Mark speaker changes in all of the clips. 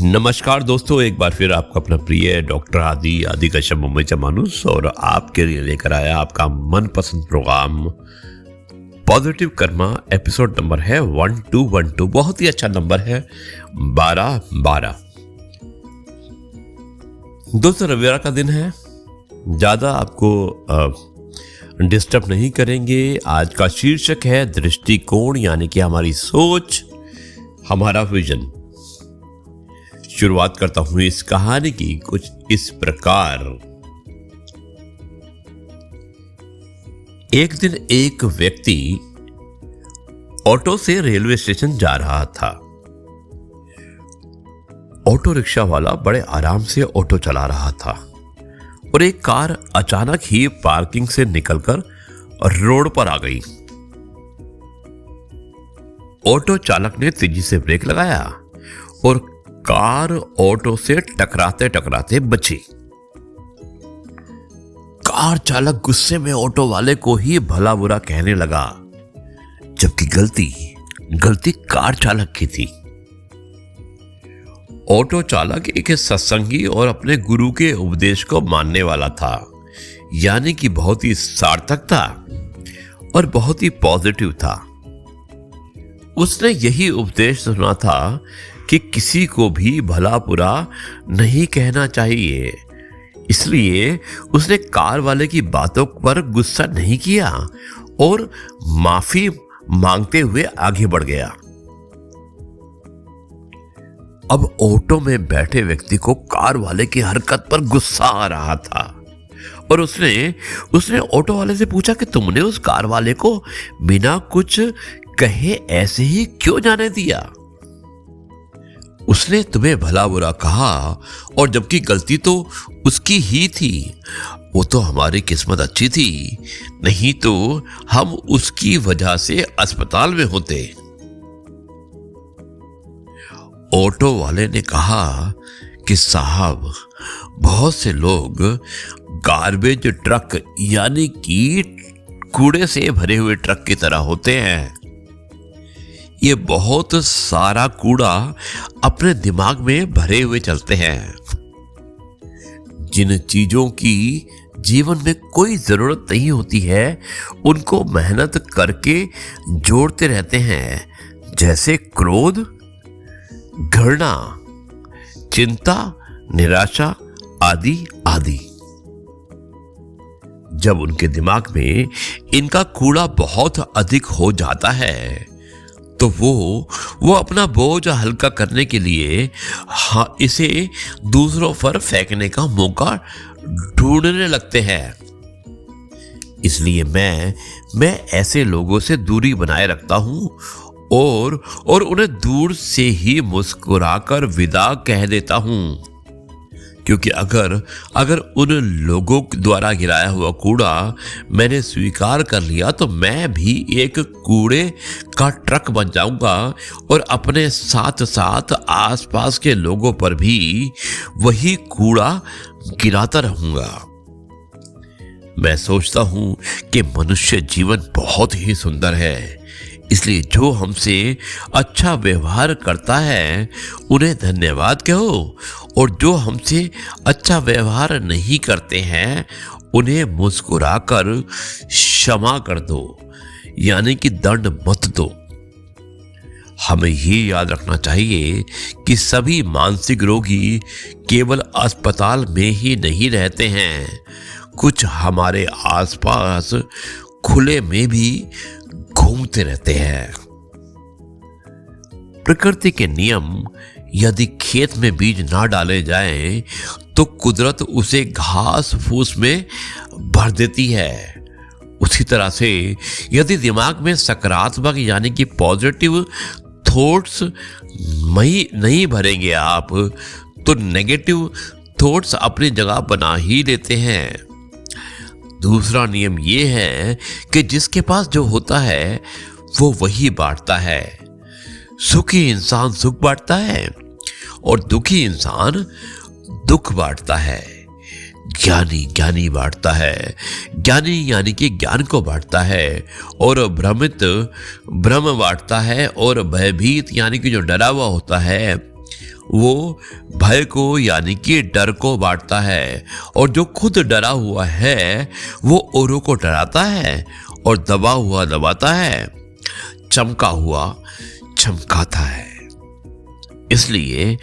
Speaker 1: नमस्कार दोस्तों, एक बार फिर आपका अपना प्रिय डॉक्टर आदि कश्यप मुंबईचा माणूस और आपके लिए लेकर आया आपका मनपसंद programme positive karma. Episode number है 1212। बहुत ही अच्छा नंबर है 1212। दोस्तों, रविवार का दिन है, ज्यादा आपको डिस्टर्ब नहीं करेंगे। आज का शीर्षक है दृष्टिकोण, यानी कि हमारी सोच, हमारा विजन। शुरुआत करता हूं इस कहानी की कुछ इस प्रकार। एक दिन एक व्यक्ति ऑटो से रेलवे स्टेशन जा रहा था। ऑटो रिक्शा वाला बड़े आराम से ऑटो चला रहा था और एक कार अचानक ही पार्किंग से निकलकर रोड पर आ गई। ऑटो चालक ने तेजी से ब्रेक लगाया और कार ऑटो से टकराते टकराते बची। कार चालक गुस्से में ऑटो वाले को ही भला बुरा कहने लगा, जबकि गलती कार चालक की थी। ऑटो चालक एक सत्संगी और अपने गुरु के उपदेश को मानने वाला था, यानी कि बहुत ही सार्थक था और बहुत ही पॉजिटिव था। उसने यही उपदेश सुना था कि किसी को भी भला बुरा नहीं कहना चाहिए। इसलिए उसने कार वाले की बातों पर गुस्सा नहीं किया और माफी मांगते हुए आगे बढ़ गया। अब ऑटो में बैठे व्यक्ति को कार वाले की हरकत पर गुस्सा आ रहा था और उसने ऑटो वाले से पूछा कि तुमने उस कार वाले को बिना कुछ कहे ऐसे ही क्यों जाने दिया? उसने तुम्हें भला बुरा कहा और जबकि गलती तो उसकी ही थी। वो तो हमारी किस्मत अच्छी थी, नहीं तो हम उसकी वजह से अस्पताल में होते। ऑटो वाले ने कहा कि साहब, बहुत से लोग गार्बेज ट्रक यानी कि कूड़े से भरे हुए ट्रक की तरह होते हैं। ये बहुत सारा कूड़ा अपने दिमाग में भरे हुए चलते हैं। जिन चीजों की जीवन में कोई जरूरत नहीं होती है, उनको मेहनत करके जोड़ते रहते हैं, जैसे क्रोध, घृणा, चिंता, निराशा आदि आदि। जब उनके दिमाग में इनका कूड़ा बहुत अधिक हो जाता है तो वो अपना बोझ हल्का करने के लिए इसे दूसरों पर फेंकने का मौका ढूंढने लगते हैं। इसलिए मैं ऐसे लोगों से दूरी बनाए रखता हूं और उन्हें दूर से ही मुस्कुराकर विदा कह देता हूं, क्योंकि अगर उन लोगों द्वारा गिराया हुआ कूड़ा मैंने स्वीकार कर लिया तो मैं भी एक कूड़े का ट्रक बन जाऊंगा और अपने साथ साथ आसपास के लोगों पर भी वही कूड़ा गिराता रहूंगा। मैं सोचता हूं कि मनुष्य जीवन बहुत ही सुंदर है, इसलिए जो हमसे अच्छा व्यवहार करता है उन्हें धन्यवाद कहो और जो हमसे अच्छा व्यवहार नहीं करते हैं उन्हें मुस्कुराकर क्षमा कर दो, यानी कि दंड मत दो। हमें ये याद रखना चाहिए कि सभी मानसिक रोगी केवल अस्पताल में ही नहीं रहते हैं, कुछ हमारे आसपास खुले में भी घूमते रहते हैं। प्रकृति के नियम, यदि खेत में बीज ना डाले जाएं तो कुदरत उसे घास फूस में भर देती है। उसी तरह से यदि दिमाग में सकारात्मक यानी कि पॉजिटिव थॉट्स नहीं भरेंगे आप, तो नेगेटिव थॉट्स अपनी जगह बना ही लेते हैं। दूसरा नियम यह है कि जिसके पास जो होता है वो वही बांटता है। सुखी इंसान सुख बांटता है और दुखी इंसान दुख बांटता है। ज्ञानी बांटता है, ज्ञानी यानी कि ज्ञान को बांटता है, और भ्रमित भ्रम बांटता है, और भयभीत यानी कि जो डरा हुआ होता है वो भय को यानी कि डर को बांटता है, और जो खुद डरा हुआ है वो औरों को डराता है, और दबा हुआ दबाता है, चमका हुआ चमकाता है। इसलिए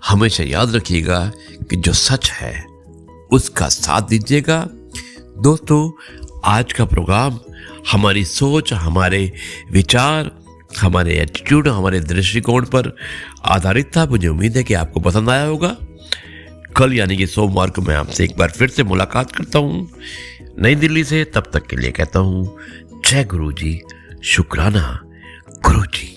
Speaker 1: हमेशा याद रखिएगा कि जो सच है उसका साथ दीजिएगा। दोस्तों, आज का प्रोग्राम हमारी सोच, हमारे विचार, हमारे एटीट्यूड, हमारे दृष्टिकोण पर आधारित था। मुझे उम्मीद है कि आपको पसंद आया होगा। कल यानी कि सोमवार को मैं आपसे एक बार फिर से मुलाकात करता हूँ नई दिल्ली से। तब तक के लिए कहता हूँ जय गुरु जी, शुक्राना गुरु जी।